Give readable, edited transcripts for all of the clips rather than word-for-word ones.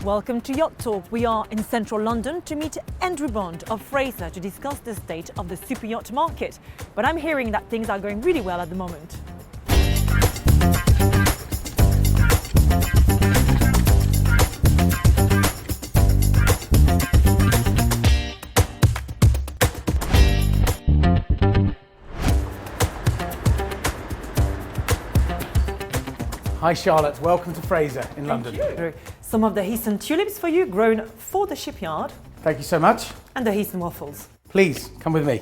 Welcome to Yacht Talk. We are in central London to meet Andrew of Fraser to discuss the state of the super yacht market. But I'm hearing that things are going really well at the moment. Hi Charlotte, welcome to Fraser in London. Thank you. Some of the Heesen tulips for you, grown for the shipyard. Thank you so much. And the Heesen waffles. Please, come with me.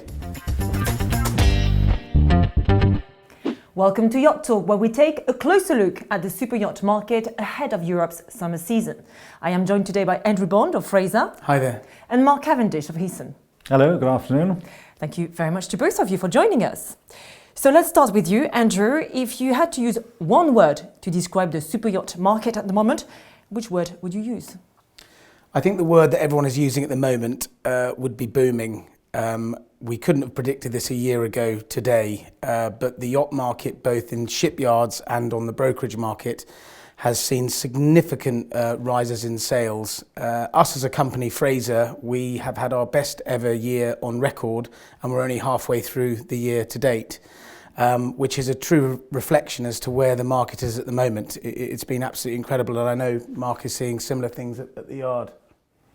Welcome to Yacht Talk, where we take a closer look at the super yacht market ahead of Europe's summer season. I am joined today by Andrew of Fraser. Hi there. And Mark Cavendish of Heesen. Hello, good afternoon. Thank you very much to both of you for joining us. So let's start with you, Andrew. If you had to use one word to describe the super yacht market at the moment, which word would you use? I think the word that everyone is using at the moment would be booming. We couldn't have predicted this a year ago today, but the yacht market, both in shipyards and on the brokerage market, has seen significant rises in sales. Us as a company, Fraser, we have had our best ever year on record, and we're only halfway through the year to date. Which is a true reflection as to where the market is at the moment. It's been absolutely incredible, and I know Mark is seeing similar things at the yard.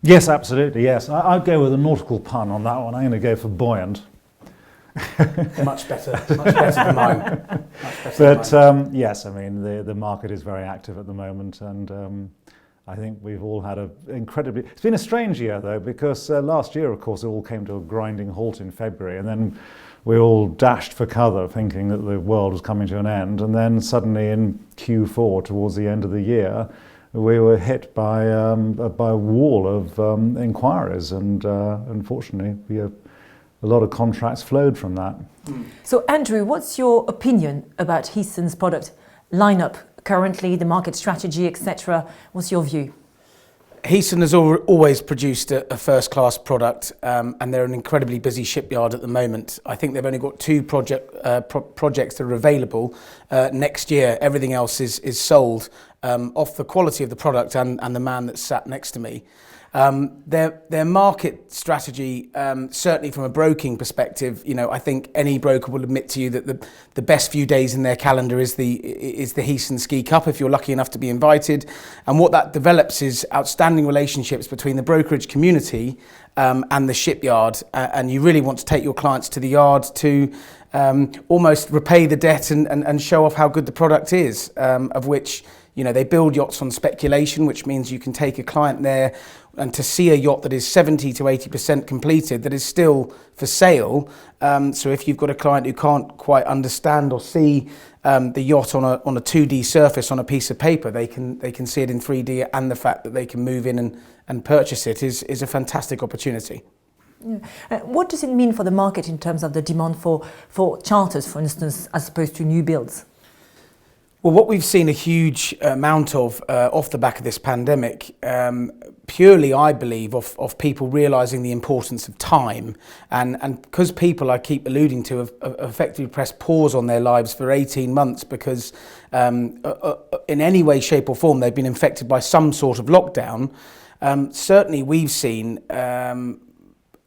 Yes, absolutely, yes. I'd go with a nautical pun on that one. I'm going to go for buoyant. Much better than mine. Yes, I mean, the market is very active at the moment, and I think we've all had it's been a strange year though, because last year, of course, it all came to a grinding halt in February, and then we all dashed for cover thinking that the world was coming to an end, and then suddenly in Q4 towards the end of the year we were hit by a wall of inquiries, and unfortunately a lot of contracts flowed from that. So Andrew, what's your opinion about Heesen's product lineup currently, the market strategy, etc.? What's your view? Heesen has always produced a first-class product, and they're an incredibly busy shipyard at the moment. I think they've only got two projects that are available next year. Everything else is sold off the quality of the product and the man that's sat next to me. Their market strategy, certainly from a broking perspective, I think any broker will admit to you that the best few days in their calendar is the Heesen Ski Cup, if you're lucky enough to be invited. And what that develops is outstanding relationships between the brokerage community and the shipyard. And you really want to take your clients to the yard to almost repay the debt and show off how good the product is, of which they build yachts on speculation, which means you can take a client there and to see a yacht that is 70 to 80% completed, that is still for sale. So if you've got a client who can't quite understand or see the yacht on a 2D surface on a piece of paper, they can see it in 3D, and the fact that they can move in and purchase it is a fantastic opportunity. Yeah. What does it mean for the market in terms of the demand for charters, for instance, as opposed to new builds? Well, what we've seen a huge amount of off the back of this pandemic, purely, I believe, of people realising the importance of time, and because people, I keep alluding to, have effectively pressed pause on their lives for 18 months because in any way, shape or form they've been infected by some sort of lockdown. Certainly we've seen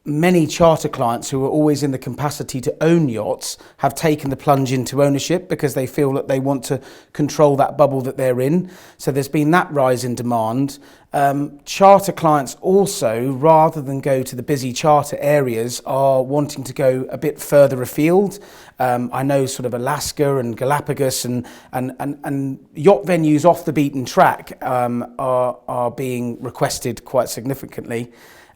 many charter clients who are always in the capacity to own yachts have taken the plunge into ownership because they feel that they want to control that bubble that they're in. So there's been that rise in demand. Charter clients also, rather than go to the busy charter areas, are wanting to go a bit further afield. I know sort of Alaska and Galapagos and yacht venues off the beaten track are being requested quite significantly.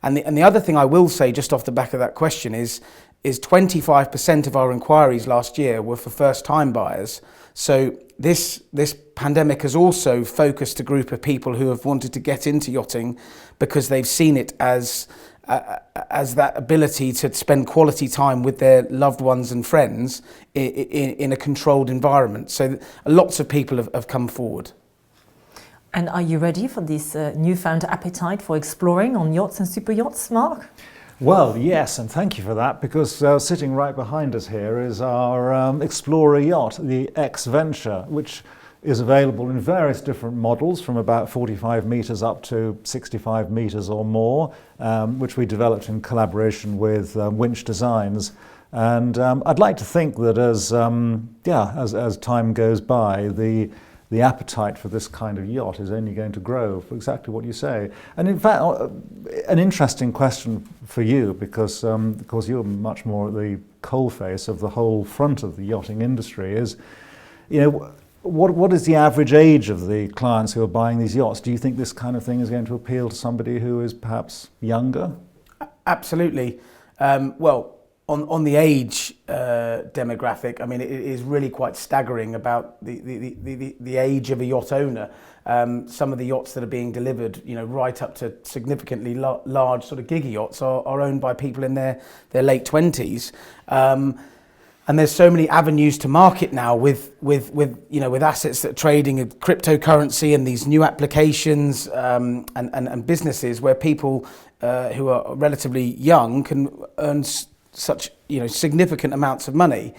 And the other thing I will say just off the back of that question is 25% of our inquiries last year were for first-time buyers. So this pandemic has also focused a group of people who have wanted to get into yachting because they've seen it as that ability to spend quality time with their loved ones and friends in a controlled environment. So lots of people have come forward. And are you ready for this newfound appetite for exploring on yachts and super yachts, Mark? Well, yes, and thank you for that, because sitting right behind us here is our Explorer yacht, the X Venture, which is available in various different models from about 45 metres up to 65 metres or more, which we developed in collaboration with Winch Designs. And I'd like to think that as time goes by, the appetite for this kind of yacht is only going to grow, for exactly what you say. And in fact, an interesting question for you, because of course you're much more at the coalface of the whole front of the yachting industry, is, what is the average age of the clients who are buying these yachts? Do you think this kind of thing is going to appeal to somebody who is perhaps younger? Absolutely. Well, on the age demographic, I mean, it is really quite staggering about the age of a yacht owner. Some of the yachts that are being delivered, right up to significantly large sort of giga yachts are owned by people in their late 20s. And there's so many avenues to market now with assets that are trading in cryptocurrency and these new applications and businesses where people who are relatively young can earn such significant amounts of money.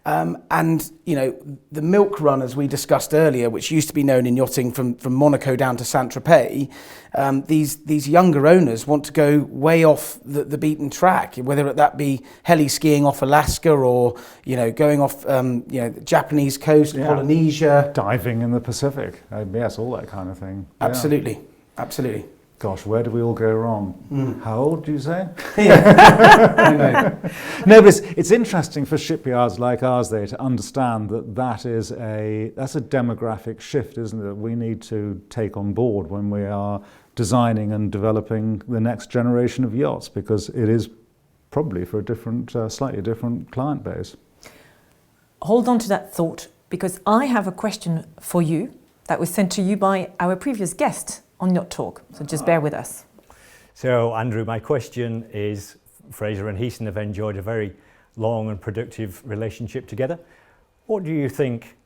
The milk run, as we discussed earlier, which used to be known in yachting from Monaco down to Saint-Tropez, these younger owners want to go way off the beaten track, whether that be heli skiing off Alaska or going off the Japanese coast, Polynesia, diving in the Pacific. Yes, all that kind of thing. Absolutely, absolutely. Gosh, where did we all go wrong? How old do you say? I know. No, but it's interesting for shipyards like ours, though, to understand that's a demographic shift, isn't it? That we need to take on board when we are designing and developing the next generation of yachts, because it is probably for a slightly different client base. Hold on to that thought, because I have a question for you that was sent to you by our previous guest on Yacht Talk, so just bear with us. So Andrew, my question is, Fraser and Heesen have enjoyed a very long and productive relationship together. What do you think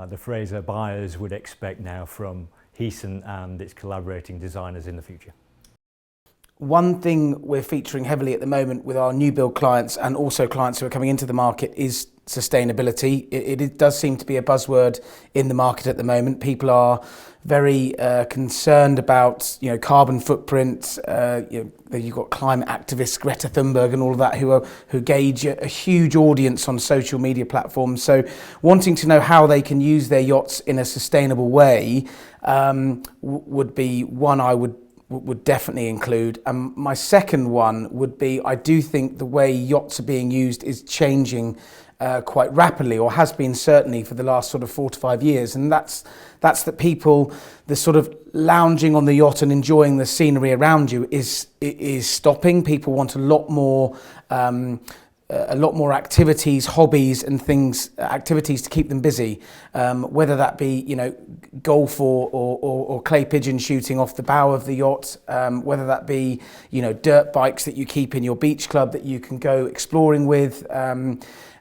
the Fraser buyers would expect now from Heesen and its collaborating designers in the future? One thing we're featuring heavily at the moment with our new build clients and also clients who are coming into the market is sustainability. It does seem to be a buzzword in the market at the moment. People are very concerned about carbon footprint. You've got climate activists, Greta Thunberg and all of that, who gauge a huge audience on social media platforms. So wanting to know how they can use their yachts in a sustainable way would be one I would definitely include. And my second one would be, I do think the way yachts are being used is changing quite rapidly, or has been certainly for the last sort of 4 to 5 years, and that's that people, the sort of lounging on the yacht and enjoying the scenery around you is stopping. People want a lot more activities, hobbies and activities to keep them busy, whether that be golf or clay pigeon shooting off the bow of the yacht, whether that be dirt bikes that you keep in your beach club that you can go exploring with.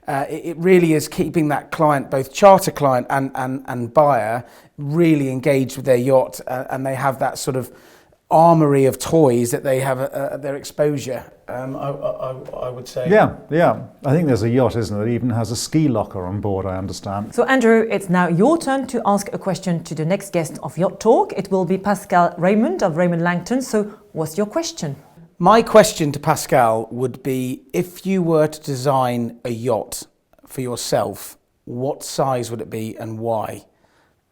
It really is keeping that client, both charter client and buyer, really engaged with their yacht, and they have that sort of armory of toys that they have at their exposure, I would say. Yeah. I think there's a yacht, isn't there, that even has a ski locker on board, I understand. So Andrew, it's now your turn to ask a question to the next guest of Yacht Talk. It will be Pascal Raymond of Raymond Langton. So what's your question? My question to Pascal would be, if you were to design a yacht for yourself, what size would it be and why?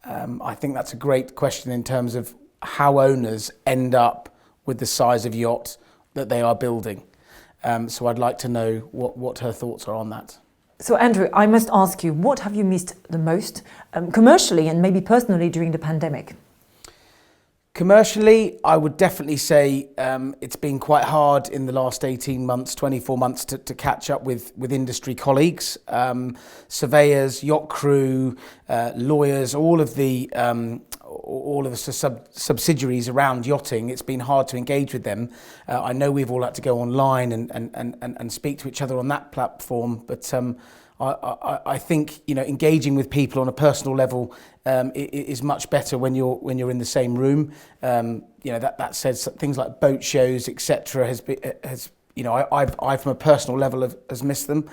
I think that's a great question in terms of how owners end up with the size of yacht that they are building. So I'd like to know what her thoughts are on that. So Andrew, I must ask you, what have you missed the most, commercially and maybe personally, during the pandemic? Commercially, I would definitely say it's been quite hard in the last 18 months, 24 months to catch up with industry colleagues, surveyors, yacht crew, lawyers, all of the subsidiaries around yachting. It's been hard to engage with them. I know we've all had to go online and speak to each other on that platform, but I think engaging with people on a personal level is much better when you're in the same room. That says things like boat shows, etc. I from a personal level has missed them,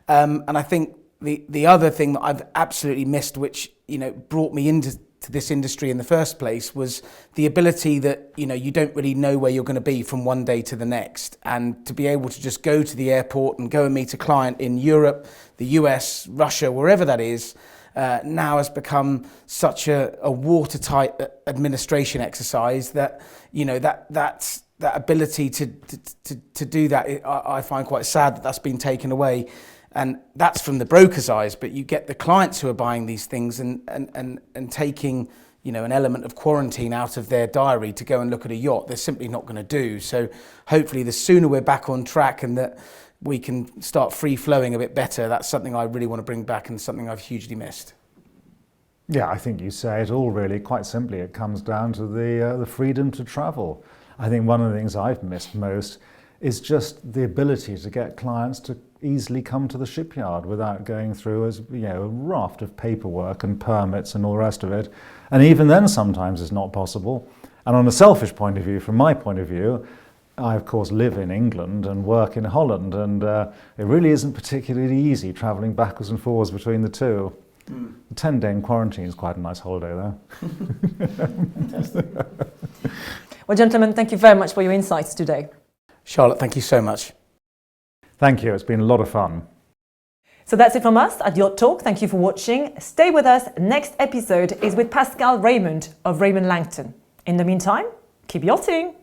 and I think the other thing that I've absolutely missed, which, you know, brought me into this industry in the first place, was the ability that, you know, you don't really know where you're going to be from one day to the next, and to be able to just go to the airport and go and meet a client in Europe, the US, Russia, wherever that is, now has become such a watertight administration exercise that, you know, that ability to do that, I find quite sad that that's been taken away. And that's from the broker's eyes, but you get the clients who are buying these things and taking, you know, an element of quarantine out of their diary to go and look at a yacht. They're simply not going to do. So hopefully the sooner we're back on track and that we can start free flowing a bit better, that's something I really want to bring back and something I've hugely missed. Yeah, I think you say it all really. Quite simply, it comes down to the freedom to travel. I think one of the things I've missed most is just the ability to get clients to easily come to the shipyard without going through, as you know, a raft of paperwork and permits and all the rest of it. And even then sometimes it's not possible. And on a selfish point of view, from my point of view, I of course live in England and work in Holland, and it really isn't particularly easy travelling backwards and forwards between the two. The 10-day in quarantine is quite a nice holiday there. Fantastic. Well, gentlemen, thank you very much for your insights today. Charlotte, thank you so much. Thank you, it's been a lot of fun. So that's it from us at Yacht Talk. Thank you for watching. Stay with us. Next episode is with Pascal Raymond of Raymond Langton. In the meantime, keep yachting.